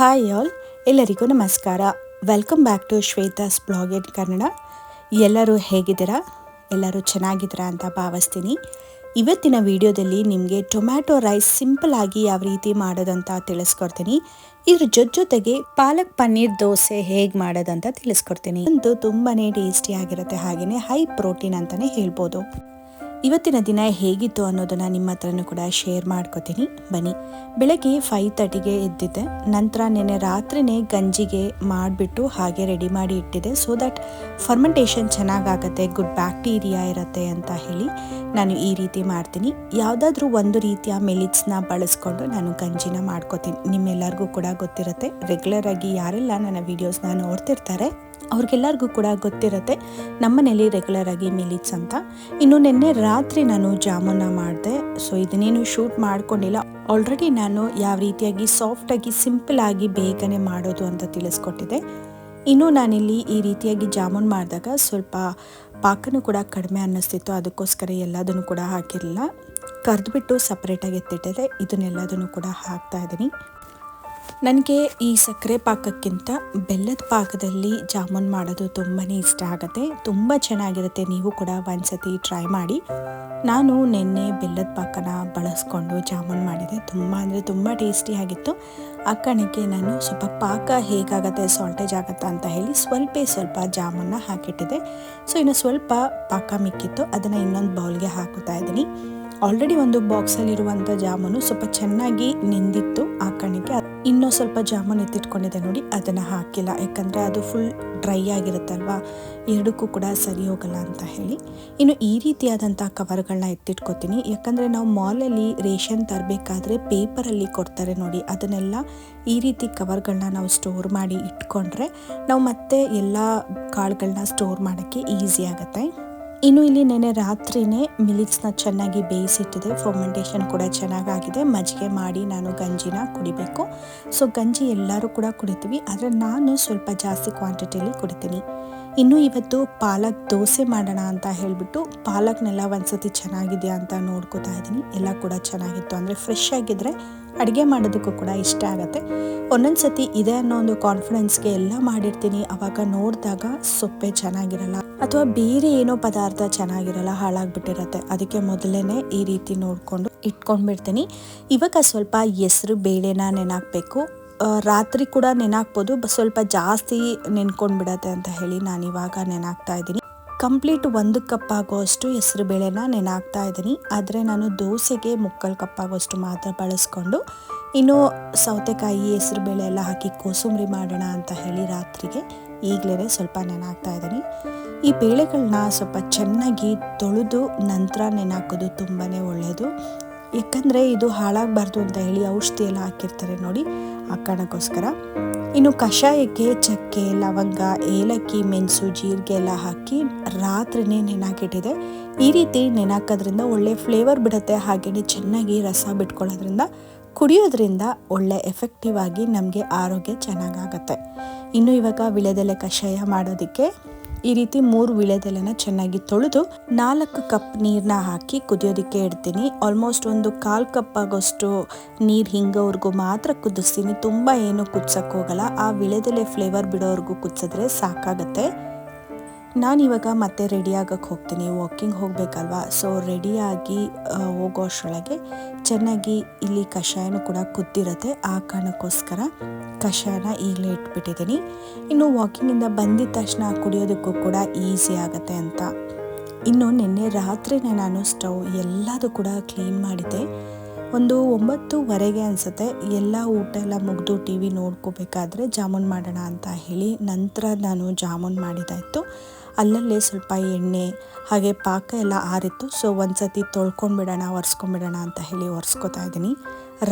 Hi all, ಎಲ್ಲರಿಗೂ ನಮಸ್ಕಾರ. Welcome back to Shweta's blog in Kannada. ಎಲ್ಲರೂ ಹೇಗಿದ್ದೀರಾ? ಎಲ್ಲರೂ ಚೆನ್ನಾಗಿದ್ದೀರಾ ಅಂತ ಭಾವಿಸ್ತೀನಿ. ಇವತ್ತಿನ ವಿಡಿಯೋದಲ್ಲಿ ನಿಮಗೆ ಟೊಮ್ಯಾಟೊ ರೈಸ್ ಸಿಂಪಲ್ ಆಗಿ ಯಾವ ರೀತಿ ಮಾಡೋದಂತ ತಿಳಿಸ್ಕೊಡ್ತೀನಿ. ಇದ್ರ ಜೊತೆಗೆ ಪಾಲಕ್ ಪನ್ನೀರ್ ದೋಸೆ ಹೇಗೆ ಮಾಡೋದಂತ ತಿಳಿಸ್ಕೊಡ್ತೀನಿ. ಇದು ತುಂಬಾ ಟೇಸ್ಟಿಯಾಗಿರುತ್ತೆ, ಹಾಗೆಯೇ ಹೈ ಪ್ರೋಟೀನ್ ಅಂತಲೇ ಹೇಳ್ಬೋದು. ಇವತ್ತಿನ ದಿನ ಹೇಗಿತ್ತು ಅನ್ನೋದನ್ನು ನಿಮ್ಮ ಹತ್ರನೂ ಕೂಡ ಶೇರ್ ಮಾಡ್ಕೋತೀನಿ. ಬನ್ನಿ. ಬೆಳಗ್ಗೆ 5:30ಗೆ ಎದ್ದಿದ್ದೆ. ನಂತರ ನೆನ್ನೆ ರಾತ್ರಿನೇ ಗಂಜಿಗೆ ಮಾಡಿಬಿಟ್ಟು ಹಾಗೆ ರೆಡಿ ಮಾಡಿ ಇಟ್ಟಿದ್ದೆ. ಸೊ ದಟ್ ಫರ್ಮೆಂಟೇಷನ್ ಚೆನ್ನಾಗಾಗತ್ತೆ, ಗುಡ್ ಬ್ಯಾಕ್ಟೀರಿಯಾ ಇರುತ್ತೆ ಅಂತ ಹೇಳಿ ನಾನು ಈ ರೀತಿ ಮಾಡ್ತೀನಿ. ಯಾವುದಾದ್ರೂ ಒಂದು ರೀತಿಯ ಮಿಲಿಟ್ಸ್ನ ಬಳಸ್ಕೊಂಡು ನಾನು ಗಂಜಿನ ಮಾಡ್ಕೋತೀನಿ. ನಿಮ್ಮೆಲ್ಲರಿಗೂ ಕೂಡ ಗೊತ್ತಿರುತ್ತೆ, ರೆಗ್ಯುಲರ್ ಆಗಿ ಯಾರೆಲ್ಲ ನನ್ನ ವೀಡಿಯೋಸ್ನ ನೋಡ್ತಿರ್ತಾರೆ ಅವ್ರಿಗೆಲ್ಲರಿಗೂ ಕೂಡ ಗೊತ್ತಿರುತ್ತೆ ನಮ್ಮನೇಲಿ ರೆಗ್ಯುಲರ್ ಆಗಿ ಮಿಲಿಟ್ಸ್ ಅಂತ. ಇನ್ನು ನಿನ್ನೆ ರಾತ್ರಿ ನಾನು ಜಾಮೂನ ಮಾಡಿದೆ. ಸೊ ಇದನ್ನೇನು ಶೂಟ್ ಮಾಡ್ಕೊಂಡಿಲ್ಲ, ಆಲ್ರೆಡಿ ನಾನು ಯಾವ ರೀತಿಯಾಗಿ ಸಾಫ್ಟಾಗಿ ಸಿಂಪಲ್ ಆಗಿ ಬೇಗನೆ ಮಾಡೋದು ಅಂತ ತಿಳಿಸ್ಕೊಟ್ಟಿದ್ದೆ. ಇನ್ನು ನಾನಿಲ್ಲಿ ಈ ರೀತಿಯಾಗಿ ಜಾಮೂನ್ ಮಾಡಿದಾಗ ಸ್ವಲ್ಪ ಪಾಕನೂ ಕೂಡ ಕಡಿಮೆ ಅನ್ನಿಸ್ತಿತ್ತು, ಅದಕ್ಕೋಸ್ಕರ ಎಲ್ಲದನ್ನು ಕೂಡ ಹಾಕಿರಲಿಲ್ಲ. ಕರೆದ್ಬಿಟ್ಟು ಸಪ್ರೇಟಾಗಿ ಎತ್ತಿಟ್ಟಿದ್ದೆ. ಇದನ್ನೆಲ್ಲದನ್ನು ಕೂಡ ಹಾಕ್ತಾ ಇದ್ದೀನಿ. ನನಗೆ ಈ ಸಕ್ಕರೆ ಪಾಕಕ್ಕಿಂತ ಬೆಲ್ಲದ ಪಾಕದಲ್ಲಿ ಜಾಮೂನ್ ಮಾಡೋದು ತುಂಬಾ ಇಷ್ಟ ಆಗುತ್ತೆ, ತುಂಬ ಚೆನ್ನಾಗಿರುತ್ತೆ. ನೀವು ಕೂಡ ಒಂದ್ಸತಿ ಟ್ರೈ ಮಾಡಿ. ನಾನು ನಿನ್ನೆ ಬೆಲ್ಲದ ಪಾಕನ ಬಳಸ್ಕೊಂಡು ಜಾಮೂನ್ ಮಾಡಿದೆ. ತುಂಬ ಟೇಸ್ಟಿಯಾಗಿತ್ತು. ಆ ಕಾರಣಕ್ಕೆ ನಾನು ಸ್ವಲ್ಪ ಪಾಕ ಹೇಗಾಗತ್ತೆ, ಸಾಲ್ಟೇಜ್ ಆಗುತ್ತಾ ಅಂತ ಹೇಳಿ ಸ್ವಲ್ಪ ಜಾಮೂನ್ನ ಹಾಕಿಟ್ಟಿದ್ದೆ. ಸೊ ಇನ್ನು ಸ್ವಲ್ಪ ಪಾಕ ಮಿಕ್ಕಿತ್ತು, ಅದನ್ನು ಇನ್ನೊಂದು ಬೌಲ್ಗೆ ಹಾಕುತ್ತಾ ಇದ್ದೀನಿ. ಆಲ್ರೆಡಿ ಒಂದು ಬಾಕ್ಸಲ್ಲಿರುವಂಥ ಜಾಮೂನು ಸ್ವಲ್ಪ ಚೆನ್ನಾಗಿ ನೆಂದಿತ್ತು, ಆ ಕಾರಣಕ್ಕೆ ಇನ್ನೂ ಸ್ವಲ್ಪ ಜಾಮೂನ್ ಎತ್ತಿಟ್ಕೊಂಡಿದ್ದೆ ನೋಡಿ, ಅದನ್ನು ಹಾಕಿಲ್ಲ. ಯಾಕಂದರೆ ಅದು ಫುಲ್ ಡ್ರೈ ಆಗಿರುತ್ತಲ್ವ, ಎರಡಕ್ಕೂ ಕೂಡ ಸರಿ ಹೋಗಲ್ಲ ಅಂತ ಹೇಳಿ. ಇನ್ನು ಈ ರೀತಿಯಾದಂಥ ಕವರ್ಗಳನ್ನ ಎತ್ತಿಟ್ಕೊತೀನಿ. ಯಾಕಂದರೆ ನಾವು ಮಾಲಲ್ಲಿ ರೇಷನ್ ತರಬೇಕಾದ್ರೆ ಪೇಪರಲ್ಲಿ ಕೊಡ್ತಾರೆ ನೋಡಿ, ಅದನ್ನೆಲ್ಲ ಈ ರೀತಿ ಕವರ್ಗಳನ್ನ ನಾವು ಸ್ಟೋರ್ ಮಾಡಿ ಇಟ್ಕೊಂಡ್ರೆ ನಾವು ಮತ್ತೆ ಎಲ್ಲ ಕಾಳುಗಳನ್ನ ಸ್ಟೋರ್ ಮಾಡೋಕ್ಕೆ ಈಸಿ ಆಗುತ್ತೆ. ಇನ್ನು ಇಲ್ಲಿ ನೆನೆ ರಾತ್ರಿನೇ ಮಿಲಿಟ್ಸ್ನ ಚೆನ್ನಾಗಿ ಬೇಯಿಸಿಟ್ಟಿದೆ. ಫರ್ಮೆಂಟೇಷನ್ ಕೂಡ ಚೆನ್ನಾಗಾಗಿದೆ. ಮಜ್ಜಿಗೆ ಮಾಡಿ ನಾನು ಗಂಜಿನ ಕುಡಿಬೇಕು. ಸೊ ಗಂಜಿ ಎಲ್ಲರೂ ಕೂಡ ಕುಡಿತೀವಿ, ಆದರೆ ನಾನು ಸ್ವಲ್ಪ ಜಾಸ್ತಿ ಕ್ವಾಂಟಿಟಿಯಲ್ಲಿ ಕುಡಿತೀನಿ. ಇನ್ನು ಇವತ್ತು ಪಾಲಕ್ ದೋಸೆ ಮಾಡೋಣ ಅಂತ ಹೇಳಿಬಿಟ್ಟು ಪಾಲಕ್ನೆಲ್ಲ ಒಂದ್ಸತಿ ಚೆನ್ನಾಗಿದೆಯಾ ಅಂತ ನೋಡ್ಕೋತಾ ಇದ್ದೀನಿ. ಎಲ್ಲ ಕೂಡ ಚೆನ್ನಾಗಿತ್ತು, ಅಂದರೆ ಫ್ರೆಶ್ ಆಗಿದ್ದರೆ ಅಡುಗೆ ಮಾಡೋದಕ್ಕೂ ಕೂಡ ಇಷ್ಟ ಆಗುತ್ತೆ. ಒಂದೊಂದು ಸತಿ ಇದೆ ಅನ್ನೋ ಒಂದು ಕಾನ್ಫಿಡೆನ್ಸ್ಗೆ ಎಲ್ಲ ಮಾಡಿರ್ತೀನಿ, ಆವಾಗ ನೋಡಿದಾಗ ಸೊಪ್ಪೆ ಚೆನ್ನಾಗಿರಲ್ಲ ಅಥವಾ ಬೇರೆ ಏನೋ ಪದಾರ್ಥ ಚೆನ್ನಾಗಿರಲ್ಲ, ಹಾಳಾಗ್ಬಿಟ್ಟಿರತ್ತೆ. ಅದಕ್ಕೆ ಮೊದಲೇ ಈ ರೀತಿ ನೋಡಿಕೊಂಡು ಇಟ್ಕೊಂಡ್ಬಿಡ್ತೀನಿ. ಇವಾಗ ಸ್ವಲ್ಪ ಹೆಸರು ಬೇಳೆನ ನೆನಾಕಬೇಕು. ರಾತ್ರಿ ಕೂಡ ನೆನಾಕ್ಬೋದು, ಸ್ವಲ್ಪ ಜಾಸ್ತಿ ನೆನ್ಕೊಂಡ್ಬಿಡತ್ತೆ ಅಂತ ಹೇಳಿ ನಾನು ಇವಾಗ ನೆನಾಕ್ತಾ ಇದ್ದೀನಿ. ಕಂಪ್ಲೀಟ್ 1 ಕಪ್ ಆಗೋಷ್ಟು ಹೆಸರು ಬೇಳೆನ ನೆನಾಕ್ತಾ ಇದ್ದೀನಿ. ಆದರೆ ನಾನು ದೋಸೆಗೆ 3/4 ಕಪ್ ಆಗೋಷ್ಟು ಮಾತ್ರ ಬಳಸ್ಕೊಂಡು, ಇನ್ನು ಸೌತೆಕಾಯಿ ಹೆಸರು ಬೇಳೆ ಎಲ್ಲ ಹಾಕಿ ಕೋಸಂಬರಿ ಮಾಡೋಣ ಅಂತ ಹೇಳಿ ರಾತ್ರಿಗೆ ಈಗಲೇ ಸ್ವಲ್ಪ ನೆನಾಕ್ತಾ ಇದ್ದೀನಿ. ಈ ಬೇಳೆಗಳನ್ನ ಸ್ವಲ್ಪ ಚೆನ್ನಾಗಿ ತೊಳೆದು ನಂತರ ನೆನಾಕೋದು ತುಂಬಾ ಒಳ್ಳೆಯದು. ಯಾಕಂದರೆ ಇದು ಹಾಳಾಗಬಾರ್ದು ಅಂತ ಹೇಳಿ ಔಷಧಿ ಎಲ್ಲ ಹಾಕಿರ್ತಾರೆ ನೋಡಿ, ಆ ಕಾರಣಕ್ಕೋಸ್ಕರ. ಇನ್ನು ಕಷಾಯಕ್ಕೆ ಚಕ್ಕೆ, ಲವಂಗ, ಏಲಕ್ಕಿ, ಮೆಣಸು, ಜೀರಿಗೆ ಎಲ್ಲ ಹಾಕಿ ರಾತ್ರಿನೇ ನೆನಾಕಿಟ್ಟಿದೆ. ಈ ರೀತಿ ನೆನಾಕೋದ್ರಿಂದ ಒಳ್ಳೆ ಫ್ಲೇವರ್ ಬಿಡುತ್ತೆ, ಹಾಗೆಯೇ ಚೆನ್ನಾಗಿ ರಸ ಬಿಟ್ಕೊಳ್ಳೋದ್ರಿಂದ ಕುಡಿಯೋದ್ರಿಂದ ಒಳ್ಳೆ ಎಫೆಕ್ಟಿವ್ ಆಗಿ ನಮಗೆ ಆರೋಗ್ಯ ಚೆನ್ನಾಗಾಗತ್ತೆ. ಇನ್ನು ಇವಾಗ ವಿಳೆದೆಲೆ ಕಷಾಯ ಮಾಡೋದಕ್ಕೆ ಈ ರೀತಿ 3 ವಿಳೆದೆಲೆನ ಚೆನ್ನಾಗಿ ತೊಳೆದು 4 ಕಪ್ ನೀರನ್ನ ಹಾಕಿ ಕುದಿಯೋದಕ್ಕೆ ಇಡ್ತೀನಿ. ಆಲ್ಮೋಸ್ಟ್ ಒಂದು 1/4 ಕಪ್ ಆಗೋಷ್ಟು ನೀರು ಹಿಂಗೋವರೆಗೂ ಮಾತ್ರ ಕುದಿಸ್ತೀನಿ. ತುಂಬ ಏನು ಕುದಿಸೋಕೆ ಹೋಗಲ್ಲ, ಆ ವಿಳೆದೆಲೆ ಫ್ಲೇವರ್ ಬಿಡೋವರೆಗೂ ಕುದಿಸಿದ್ರೆ ಸಾಕಾಗತ್ತೆ. ನಾನಿವಾಗ ಮತ್ತೆ ರೆಡಿ ಆಗೋಕ್ಕೆ ಹೋಗ್ತೀನಿ, ವಾಕಿಂಗ್ ಹೋಗಬೇಕಲ್ವ. ಸೊ ರೆಡಿಯಾಗಿ ಹೋಗೋ ಅಷ್ಟರೊಳಗೆ ಚೆನ್ನಾಗಿ ಇಲ್ಲಿ ಕಷಾಯನೂ ಕೂಡ ಕುದ್ದಿರುತ್ತೆ, ಆ ಕಾರಣಕ್ಕೋಸ್ಕರ ಕಷಾಯನ ಈಗಲೇ ಇಟ್ಬಿಟ್ಟಿದ್ದೀನಿ. ಇನ್ನು ವಾಕಿಂಗಿಂದ ಬಂದಿದ್ದ ತಕ್ಷಣ ಕುಡಿಯೋದಕ್ಕೂ ಕೂಡ ಈಸಿ ಆಗುತ್ತೆ ಅಂತ. ಇನ್ನು ನಿನ್ನೆ ರಾತ್ರಿನೇ ನಾನು ಸ್ಟವ್ ಎಲ್ಲದೂ ಕೂಡ ಕ್ಲೀನ್ ಮಾಡಿದ್ದೆ. ಒಂದು 9:30 ಅನಿಸುತ್ತೆ. ಎಲ್ಲ ಊಟ ಎಲ್ಲ ಮುಗಿದು ಟಿ ವಿ ನೋಡ್ಕೋಬೇಕಾದ್ರೆ ಜಾಮೂನ್ ಮಾಡೋಣ ಅಂತ ಹೇಳಿ ನಂತರ ನಾನು ಜಾಮೂನ್ ಮಾಡಿದಾಯಿತು. ಅಲ್ಲಲ್ಲೇ ಸ್ವಲ್ಪ ಎಣ್ಣೆ ಹಾಗೆ ಪಾಕ ಎಲ್ಲ ಆರಿತ್ತು. ಸೊ ಒಂದ್ಸತಿ ತೊಳ್ಕೊಂಡ್ಬಿಡೋಣ, ಒರೆಸ್ಕೊಂಡ್ಬಿಡೋಣ ಅಂತ ಹೇಳಿ ಒರೆಸ್ಕೊತಾ ಇದ್ದೀನಿ.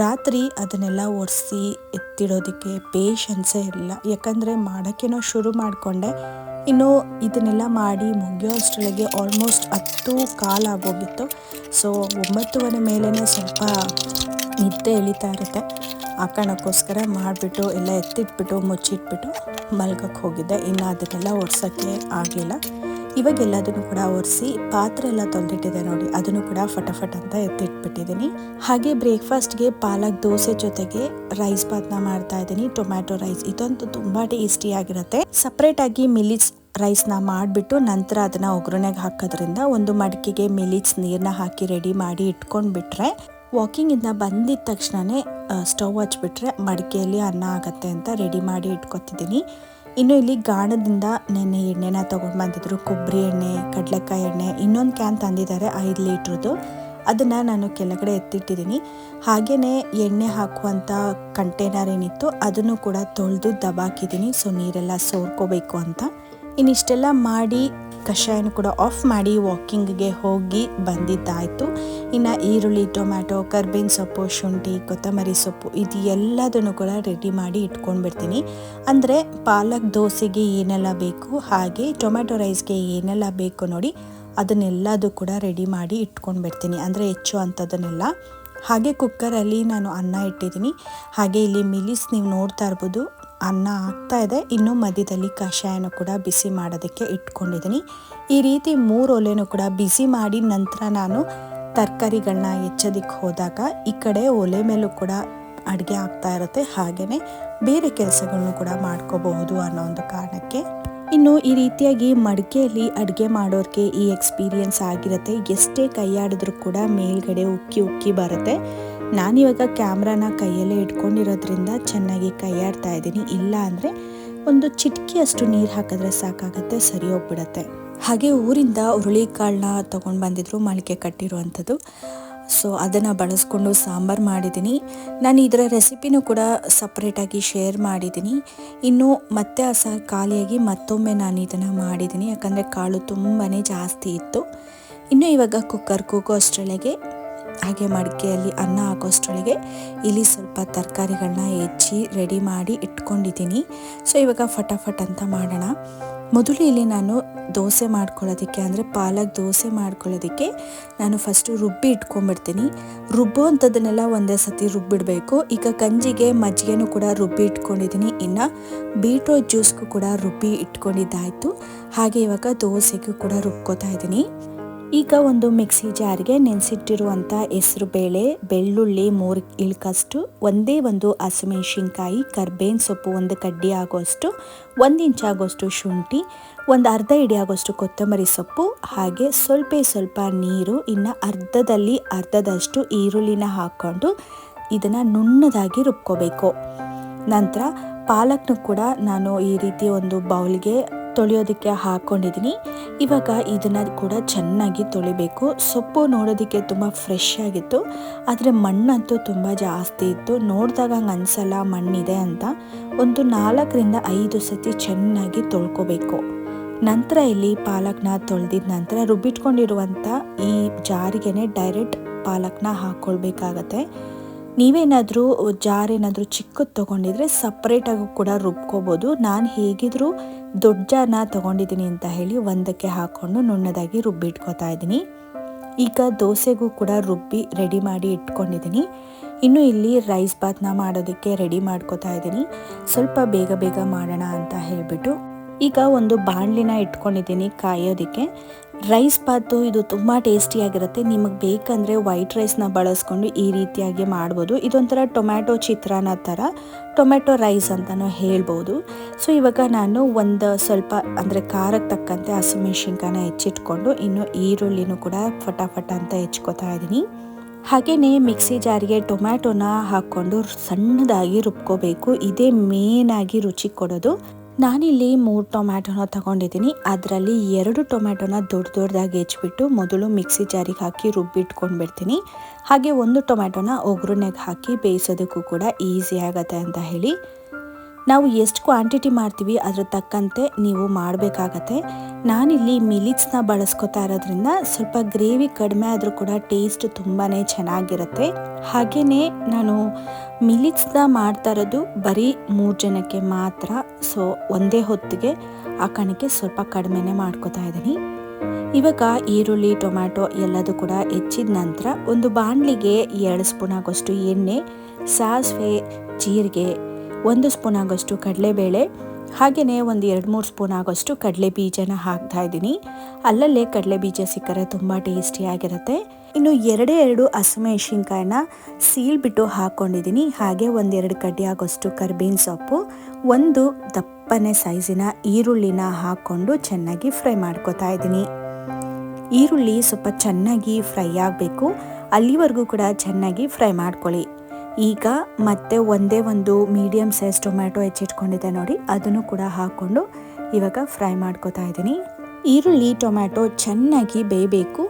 ರಾತ್ರಿ ಅದನ್ನೆಲ್ಲ ಒರೆಸಿ ಎತ್ತಿಡೋದಕ್ಕೆ ಪೇಷನ್ಸೇ ಇರಲಿಲ್ಲ, ಯಾಕಂದರೆ ಮಾಡೋಕ್ಕೇನೋ ಶುರು ಮಾಡಿಕೊಂಡೆ. ಇನ್ನು ಇದನ್ನೆಲ್ಲ ಮಾಡಿ ಮುಗಿಯೋ ಅಷ್ಟರೊಳಗೆ ಆಲ್ಮೋಸ್ಟ್ 10:15 ಆಗೋಗಿತ್ತು. ಸೊ 9:30 ಮೇಲೇ ಸ್ವಲ್ಪ ನಿದ್ದೆ ಎಳಿತಾ ಇರುತ್ತೆ, ಆ ಕಾರಣಕ್ಕೋಸ್ಕರ ಮಾಡಿಬಿಟ್ಟು ಎಲ್ಲ ಎತ್ತಿಟ್ಬಿಟ್ಟು ಮುಚ್ಚಿಟ್ಬಿಟ್ಟು ಮಲ್ಗಕ್ಕೆ ಹೋಗಿದ್ದೆ. ಇನ್ನು ಅದನ್ನೆಲ್ಲ ಒರೆಸೋಕ್ಕೆ ಆಗಲಿಲ್ಲ. ಇವಾಗ ಎಲ್ಲದನ್ನು ಕೂಡ ಒರೆಸಿ ಪಾತ್ರೆ ಎಲ್ಲ ತೊಳೆದಿಟ್ಟಿದೆ ನೋಡಿ, ಅದನ್ನು ಕೂಡ ಫಟಾಫಟ್ ಅಂತ ಎತ್ತಿಟ್ಬಿಟ್ಟಿದ್ದೀನಿ. ಹಾಗೆ ಬ್ರೇಕ್ಫಾಸ್ಟ್ಗೆ ಪಾಲಕ್ ದೋಸೆ ಜೊತೆಗೆ ರೈಸ್ ಬಾತ್ನ ಮಾಡ್ತಾ ಇದ್ದೀನಿ, ಟೊಮ್ಯಾಟೊ ರೈಸ್. ಇದಂತೂ ತುಂಬಾ ಟೇಸ್ಟಿಯಾಗಿರುತ್ತೆ. ಸಪ್ರೇಟ್ ಆಗಿ ಮಿಲಿಟ್ಸ್ ರೈಸ್ನ ಮಾಡಿಬಿಟ್ಟು ನಂತರ ಅದನ್ನ ಒಗ್ಗರಣೆಗೆ ಹಾಕೋದ್ರಿಂದ ಒಂದು ಮಡಿಕೆಗೆ ಮಿಲಿಟ್ಸ್ ನೀರನ್ನ ಹಾಕಿ ರೆಡಿ ಮಾಡಿ ಇಟ್ಕೊಂಡ್ಬಿಟ್ರೆ ವಾಕಿಂಗಿಂದ ಬಂದಿದ್ದ ತಕ್ಷಣವೇ ಸ್ಟವ್ ಹಚ್ಬಿಟ್ರೆ ಮಡಿಕೆಯಲ್ಲಿ ಅನ್ನ ಆಗತ್ತೆ ಅಂತ ರೆಡಿ ಮಾಡಿ ಇಟ್ಕೊತಿದ್ದೀನಿ. ಇನ್ನು ಇಲ್ಲಿ ಗಾಣದಿಂದ ನೆನ್ನೆ ಎಣ್ಣೆನ ತೊಗೊಂಡು ಬಂದಿದ್ರು, ಕೊಬ್ಬರಿ ಎಣ್ಣೆ, ಕಡಲೆಕಾಯಿ ಎಣ್ಣೆ, ಇನ್ನೊಂದು ಕ್ಯಾನ್ ತಂದಿದ್ದಾರೆ 5 ಲೀಟ್ರದ್ದು. ಅದನ್ನು ನಾನು ಕೆಳಗಡೆ ಎತ್ತಿಟ್ಟಿದ್ದೀನಿ. ಹಾಗೆಯೇ ಎಣ್ಣೆ ಹಾಕುವಂಥ ಕಂಟೈನರ್ ಏನಿತ್ತು ಅದನ್ನು ಕೂಡ ತೊಳೆದು ದಬಾಕಿದ್ದೀನಿ, ಸೊ ನೀರೆಲ್ಲ ಸೋರ್ಕೋಬೇಕು ಅಂತ. ಇನ್ನಿಷ್ಟೆಲ್ಲ ಮಾಡಿ ಕಷಾಯನ ಕೂಡ ಆಫ್ ಮಾಡಿ ವಾಕಿಂಗ್ಗೆ ಹೋಗಿ ಬಂದಿದ್ದಾಯಿತು. ಇನ್ನು ಈರುಳ್ಳಿ, ಟೊಮ್ಯಾಟೊ, ಕರ್ಬೇವಿನ ಸೊಪ್ಪು, ಶುಂಠಿ, ಕೊತ್ತಂಬರಿ ಸೊಪ್ಪು ಇದು ಎಲ್ಲದನ್ನು ಕೂಡ ರೆಡಿ ಮಾಡಿ ಇಟ್ಕೊಂಡ್ಬಿಡ್ತೀನಿ. ಅಂದರೆ ಪಾಲಕ್ ದೋಸೆಗೆ ಏನೆಲ್ಲ ಬೇಕು ಹಾಗೆ ಟೊಮ್ಯಾಟೊ ರೈಸ್ಗೆ ಏನೆಲ್ಲ ಬೇಕು ನೋಡಿ ಅದನ್ನೆಲ್ಲದು ಕೂಡ ರೆಡಿ ಮಾಡಿ ಇಟ್ಕೊಂಡ್ಬಿಡ್ತೀನಿ, ಅಂದರೆ ಹೆಚ್ಚು ಅಂಥದ್ದನ್ನೆಲ್ಲ. ಹಾಗೆ ಕುಕ್ಕರಲ್ಲಿ ನಾನು ಅನ್ನ ಇಟ್ಟಿದ್ದೀನಿ. ಹಾಗೆ ಇಲ್ಲಿ ಮಿಲಿಸ್ ನೀವು ನೋಡ್ತಾ ಇರ್ಬೋದು, ಅನ್ನ ಆಗ್ತಾ ಇದೆ. ಇನ್ನು ಮಧ್ಯದಲ್ಲಿ ಕಷಾಯನ ಕೂಡ ಬಿಸಿ ಮಾಡೋದಕ್ಕೆ ಇಟ್ಕೊಂಡಿದ್ದೀನಿ. ಈ ರೀತಿ 3 ಒಲೆನೂ ಕೂಡ ಬಿಸಿ ಮಾಡಿ ನಂತರ ನಾನು ತರಕಾರಿಗಳನ್ನ ಹೆಚ್ಚೋದಕ್ಕೆ ಹೋದಾಗ ಈ ಕಡೆ ಒಲೆ ಮೇಲೂ ಕೂಡ ಅಡುಗೆ ಆಗ್ತಾ ಇರುತ್ತೆ, ಹಾಗೆಯೇ ಬೇರೆ ಕೆಲಸಗಳನ್ನು ಕೂಡ ಮಾಡ್ಕೋಬಹುದು ಅನ್ನೋ ಒಂದು ಕಾರಣಕ್ಕೆ. ಇನ್ನು ಈ ರೀತಿಯಾಗಿ ಮಡಿಕೆಯಲ್ಲಿ ಅಡುಗೆ ಮಾಡೋರಿಗೆ ಈ ಎಕ್ಸ್ಪೀರಿಯನ್ಸ್ ಆಗಿರುತ್ತೆ. ಎಷ್ಟೇ ಕೈಯಾಡಿದ್ರೂ ಕೂಡ ಮೇಲ್ಗಡೆ ಉಕ್ಕಿ ಉಕ್ಕಿ ಬರುತ್ತೆ. ನಾನಿವಾಗ ಕ್ಯಾಮ್ರಾನ ಕೈಯಲ್ಲೇ ಇಟ್ಕೊಂಡಿರೋದ್ರಿಂದ ಚೆನ್ನಾಗಿ ಕೈಯಾಡ್ತಾ ಇದ್ದೀನಿ. ಇಲ್ಲ ಅಂದರೆ ಒಂದು ಚಿಟಿಕೆಯಷ್ಟು ನೀರು ಹಾಕಿದ್ರೆ ಸಾಕಾಗುತ್ತೆ, ಸರಿ ಹೋಗ್ಬಿಡತ್ತೆ. ಹಾಗೆ ಊರಿಂದ ಹುರುಳಿಕಾಳನ್ನ ತೊಗೊಂಡು ಬಂದಿದ್ರು, ಮೊಳಕೆ ಕಟ್ಟಿರುವಂಥದ್ದು. ಸೊ ಅದನ್ನು ಬಳಸ್ಕೊಂಡು ಸಾಂಬಾರು ಮಾಡಿದ್ದೀನಿ. ನಾನು ಇದರ ರೆಸಿಪಿನೂ ಕೂಡ ಸಪ್ರೇಟಾಗಿ ಶೇರ್ ಮಾಡಿದ್ದೀನಿ. ಇನ್ನು ಮತ್ತೆ ಆ ಸಾರು ಖಾಲಿಯಾಗಿ ಮತ್ತೊಮ್ಮೆ ನಾನು ಇದನ್ನು ಮಾಡಿದ್ದೀನಿ, ಯಾಕಂದರೆ ಕಾಳು ತುಂಬಾ ಜಾಸ್ತಿ ಇತ್ತು. ಇನ್ನು ಇವಾಗ ಕುಕ್ಕರ್ ಕೂಗೋ ಅಷ್ಟರೊಳಗೆ ಹಾಗೆ ಮಡಿಕೆಯಲ್ಲಿ ಅನ್ನ ಹಾಕೋಷ್ಟರೊಳಗೆ ಇಲ್ಲಿ ಸ್ವಲ್ಪ ತರಕಾರಿಗಳನ್ನ ಹೆಚ್ಚಿ ರೆಡಿ ಮಾಡಿ ಇಟ್ಕೊಂಡಿದ್ದೀನಿ. ಸೊ ಇವಾಗ ಫಟಾಫಟ್ ಅಂತ ಮಾಡೋಣ. ಮೊದಲು ಇಲ್ಲಿ ನಾನು ದೋಸೆ ಮಾಡ್ಕೊಳ್ಳೋದಕ್ಕೆ, ಅಂದರೆ ಪಾಲಕ್ ದೋಸೆ ಮಾಡ್ಕೊಳ್ಳೋದಕ್ಕೆ ನಾನು ಫಸ್ಟು ರುಬ್ಬಿ ಇಟ್ಕೊಂಡ್ಬಿಡ್ತೀನಿ. ರುಬ್ಬೋ ಅಂಥದ್ದನ್ನೆಲ್ಲ ಒಂದೇ ಸತಿ ರುಬ್ಬಿಡಬೇಕು. ಈಗ ಗಂಜಿಗೆ ಮಜ್ಜಿಗೆನೂ ಕೂಡ ರುಬ್ಬಿ ಇಟ್ಕೊಂಡಿದ್ದೀನಿ. ಇನ್ನು ಬೀಟ್ರೋಟ್ ಜ್ಯೂಸ್ಗೂ ಕೂಡ ರುಬ್ಬಿ ಇಟ್ಕೊಂಡಿದ್ದಾಯಿತು. ಹಾಗೆ ಇವಾಗ ದೋಸೆಗೂ ಕೂಡ ರುಬ್ಕೋತಾ ಇದ್ದೀನಿ. ಈಗ ಒಂದು ಮಿಕ್ಸಿ ಜಾರ್ಗೆ ನೆನೆಸಿಟ್ಟಿರುವಂಥ ಹೆಸರು ಬೇಳೆ, ಬೆಳ್ಳುಳ್ಳಿ 3 ಇಳ್ಕಷ್ಟು, ಒಂದೇ ಒಂದು ಹಸಿಮೆಣಸಿನ್ಕಾಯಿ, ಕರ್ಬೇವಿನ ಸೊಪ್ಪು 1 ಕಡ್ಡಿ ಆಗೋಷ್ಟು, 1 ಇಂಚ್ ಆಗೋಷ್ಟು ಶುಂಠಿ, ಒಂದು ಅರ್ಧ ಹಿಡಿ ಆಗೋಷ್ಟು ಕೊತ್ತಂಬರಿ ಸೊಪ್ಪು, ಹಾಗೆ ಸ್ವಲ್ಪ ನೀರು, ಇನ್ನು ಅರ್ಧದಷ್ಟು ಈರುಳ್ಳಿನ ಹಾಕ್ಕೊಂಡು ಇದನ್ನು ನುಣ್ಣದಾಗಿ ರುಬ್ಕೋಬೇಕು. ನಂತರ ಪಾಲಕ್ನು ಕೂಡ ನಾನು ಈ ರೀತಿ ಒಂದು ಬೌಲ್ಗೆ ತೊಳೆಯೋದಕ್ಕೆ ಹಾಕ್ಕೊಂಡಿದ್ದೀನಿ. ಇವಾಗ ಇದನ್ನು ಕೂಡ ಚೆನ್ನಾಗಿ ತೊಳಿಬೇಕು. ಸೊಪ್ಪು ನೋಡೋದಕ್ಕೆ ತುಂಬ ಫ್ರೆಶ್ ಆಗಿತ್ತು, ಆದರೆ ಮಣ್ಣಂತೂ ತುಂಬ ಜಾಸ್ತಿ ಇತ್ತು. ನೋಡಿದಾಗ ಹಂಗೆ ಅನಿಸಲ್ಲ ಮಣ್ಣಿದೆ ಅಂತ. ಒಂದು 4ರಿಂದ 5 ಸತಿ ಚೆನ್ನಾಗಿ ತೊಳ್ಕೊಬೇಕು. ನಂತರ ಇಲ್ಲಿ ಪಾಲಕ್ನ ತೊಳೆದಿದ ನಂತರ ರುಬ್ಬಿಟ್ಕೊಂಡಿರುವಂಥ ಈ ಜಾರಿಗೆ ಡೈರೆಕ್ಟ್ ಪಾಲಕ್ನ ಹಾಕ್ಕೊಳ್ಬೇಕಾಗತ್ತೆ. ನೀವೇನಾದರೂ ಜಾರೇನಾದರೂ ಚಿಕ್ಕದು ತೊಗೊಂಡಿದ್ರೆ ಸಪ್ರೇಟಾಗಿ ಕೂಡ ರುಬ್ಕೋಬೋದು. ನಾನು ಹೇಗಿದ್ರೂ ದೊಡ್ಡ ಜಾರನ್ನ ತೊಗೊಂಡಿದ್ದೀನಿ ಅಂತ ಹೇಳಿ ಒಂದಕ್ಕೆ ಹಾಕ್ಕೊಂಡು ನುಣ್ಣದಾಗಿ ರುಬ್ಬಿಟ್ಕೋತಾ ಇದ್ದೀನಿ. ಈಗ ದೋಸೆಗೂ ಕೂಡ ರುಬ್ಬಿ ರೆಡಿ ಮಾಡಿ ಇಟ್ಕೊಂಡಿದ್ದೀನಿ. ಇನ್ನು ಇಲ್ಲಿ ರೈಸ್ ಬಾತ್ನ ಮಾಡೋದಕ್ಕೆ ರೆಡಿ ಮಾಡ್ಕೋತಾ ಇದ್ದೀನಿ, ಸ್ವಲ್ಪ ಬೇಗ ಮಾಡೋಣ ಅಂತ ಹೇಳಿಬಿಟ್ಟು. ಈಗ ಒಂದು ಬಾಣಲಿನ ಇಟ್ಕೊಂಡಿದ್ದೀನಿ ಕಾಯೋದಕ್ಕೆ. ರೈಸ್ ಬಾತು ಇದು ತುಂಬ ಟೇಸ್ಟಿಯಾಗಿರುತ್ತೆ. ನಿಮಗೆ ಬೇಕಂದರೆ ವೈಟ್ ರೈಸ್ನ ಬಳಸ್ಕೊಂಡು ಈ ರೀತಿಯಾಗಿ ಮಾಡ್ಬೋದು. ಇದೊಂಥರ ಟೊಮ್ಯಾಟೊ ಚಿತ್ರಾನ್ನ ಥರ, ಟೊಮ್ಯಾಟೊ ರೈಸ್ ಅಂತಲೂ ಹೇಳ್ಬೋದು. ಸೊ ಇವಾಗ ನಾನು ಸ್ವಲ್ಪ ಅಂದರೆ ಖಾರಕ್ಕೆ ತಕ್ಕಂತೆ ಹಸಿಮೆಣಸಿನ್ಕಾಯಿನ ಹೆಚ್ಚಿಟ್ಕೊಂಡು ಇನ್ನು ಈರುಳ್ಳಿನೂ ಕೂಡ ಫಟಾಫಟ್ ಅಂತ ಹೆಚ್ಕೋತಾ ಇದ್ದೀನಿ. ಹಾಗೆಯೇ ಮಿಕ್ಸಿ ಜಾರಿಗೆ ಟೊಮ್ಯಾಟೊನ ಹಾಕ್ಕೊಂಡು ಸಣ್ಣದಾಗಿ ರುಬ್ಕೋಬೇಕು. ಇದೇ ಮೇನಾಗಿ ರುಚಿ ಕೊಡೋದು. ನಾನಿಲ್ಲಿ 3 ಟೊಮ್ಯಾಟೊನ ತಗೊಂಡಿದ್ದೀನಿ. ಅದರಲ್ಲಿ 2 ಟೊಮ್ಯಾಟೊನ ದೊಡ್ಡದಾಗಿ ಹೆಚ್ಚಿಬಿಟ್ಟು ಮೊದಲು ಮಿಕ್ಸಿ ಜಾರಿಗೆ ಹಾಕಿ ರುಬ್ಬಿಟ್ಕೊಂಡ್ಬಿಡ್ತೀನಿ. ಹಾಗೆ 1 ಟೊಮ್ಯಾಟೊನ ಒಗ್ಗರಣೆಗೆ ಹಾಕಿ ಬೇಯಿಸೋದಕ್ಕೂ ಕೂಡ ಈಸಿ ಆಗುತ್ತೆ ಅಂತ ಹೇಳಿ. ನಾವು ಎಷ್ಟು ಕ್ವಾಂಟಿಟಿ ಮಾಡ್ತೀವಿ ಅದ್ರ ತಕ್ಕಂತೆ ನೀವು ಮಾಡಬೇಕಾಗತ್ತೆ. ನಾನಿಲ್ಲಿ ಮಿಲಿಟ್ಸ್ನ ಬಳಸ್ಕೊತಾ ಇರೋದ್ರಿಂದ ಸ್ವಲ್ಪ ಗ್ರೇವಿ ಕಡಿಮೆ ಆದರೂ ಕೂಡ ಟೇಸ್ಟ್ ತುಂಬಾ ಚೆನ್ನಾಗಿರುತ್ತೆ. ಹಾಗೆಯೇ ನಾನು ಮಿಲಿಟ್ಸ್ನ ಮಾಡ್ತಾ ಇರೋದು ಬರೀ 3 ಜನಕ್ಕೆ ಮಾತ್ರ. ಸೊ ಒಂದೇ ಹೊತ್ತಿಗೆ ಹಾಕೋಣಕ್ಕೆ ಸ್ವಲ್ಪ ಕಡಿಮೆನೇ ಮಾಡ್ಕೊತಾ ಇದ್ದೀನಿ. ಇವಾಗ ಈರುಳ್ಳಿ, ಟೊಮ್ಯಾಟೊ ಎಲ್ಲದೂ ಕೂಡ ಹೆಚ್ಚಿದ ನಂತರ ಒಂದು ಬಾಣಲಿಗೆ 2 ಸ್ಪೂನ್ ಆಗೋಷ್ಟು ಎಣ್ಣೆ, ಸಾಸಿವೆ, ಜೀರಿಗೆ, 1 ಸ್ಪೂನ್ ಆಗೋಷ್ಟು ಕಡಲೆಬೇಳೆ, ಹಾಗೆಯೇ ಒಂದು 2-3 ಸ್ಪೂನ್ ಆಗೋಷ್ಟು ಕಡಲೆ ಬೀಜನ ಹಾಕ್ತಾ ಇದ್ದೀನಿ. ಅಲ್ಲಲ್ಲೇ ಕಡಲೆ ಬೀಜ ಸಿಕ್ಕರೆ ತುಂಬ ಟೇಸ್ಟಿಯಾಗಿರುತ್ತೆ. ಇನ್ನು 2 ಹಸಿಮೆಣಸಿನ್ಕಾಯಿನ ಸೀಳ್ಬಿಟ್ಟು ಹಾಕ್ಕೊಂಡಿದ್ದೀನಿ. ಹಾಗೆ 1-2 ಕಡ್ಡಿ ಆಗೋಷ್ಟು ಕರಿಬೇವಿನ ಸೊಪ್ಪು, 1 ದಪ್ಪನೆ ಸೈಜಿನ ಈರುಳ್ಳಿನ ಹಾಕ್ಕೊಂಡು ಚೆನ್ನಾಗಿ ಫ್ರೈ ಮಾಡ್ಕೊತಾ ಇದ್ದೀನಿ. ಈರುಳ್ಳಿ ಸ್ವಲ್ಪ ಚೆನ್ನಾಗಿ ಫ್ರೈ ಆಗಬೇಕು, ಅಲ್ಲಿವರೆಗೂ ಕೂಡ ಚೆನ್ನಾಗಿ ಫ್ರೈ ಮಾಡ್ಕೊಳ್ಳಿ. ಈಗ ಮತ್ತೆ ಒಂದೇ ಒಂದು ಮೀಡಿಯಮ್ ಸೈಜ್ ಟೊಮ್ಯಾಟೊ ಹೆಚ್ಚಿಟ್ಕೊಂಡಿದ್ದೆ ನೋಡಿ, ಅದನ್ನು ಕೂಡ ಹಾಕ್ಕೊಂಡು ಇವಾಗ ಫ್ರೈ ಮಾಡ್ಕೊತಾ ಇದ್ದೀನಿ. ಈರುಳ್ಳಿ ಟೊಮ್ಯಾಟೊ ಚೆನ್ನಾಗಿ ಬೇಯಬೇಕು,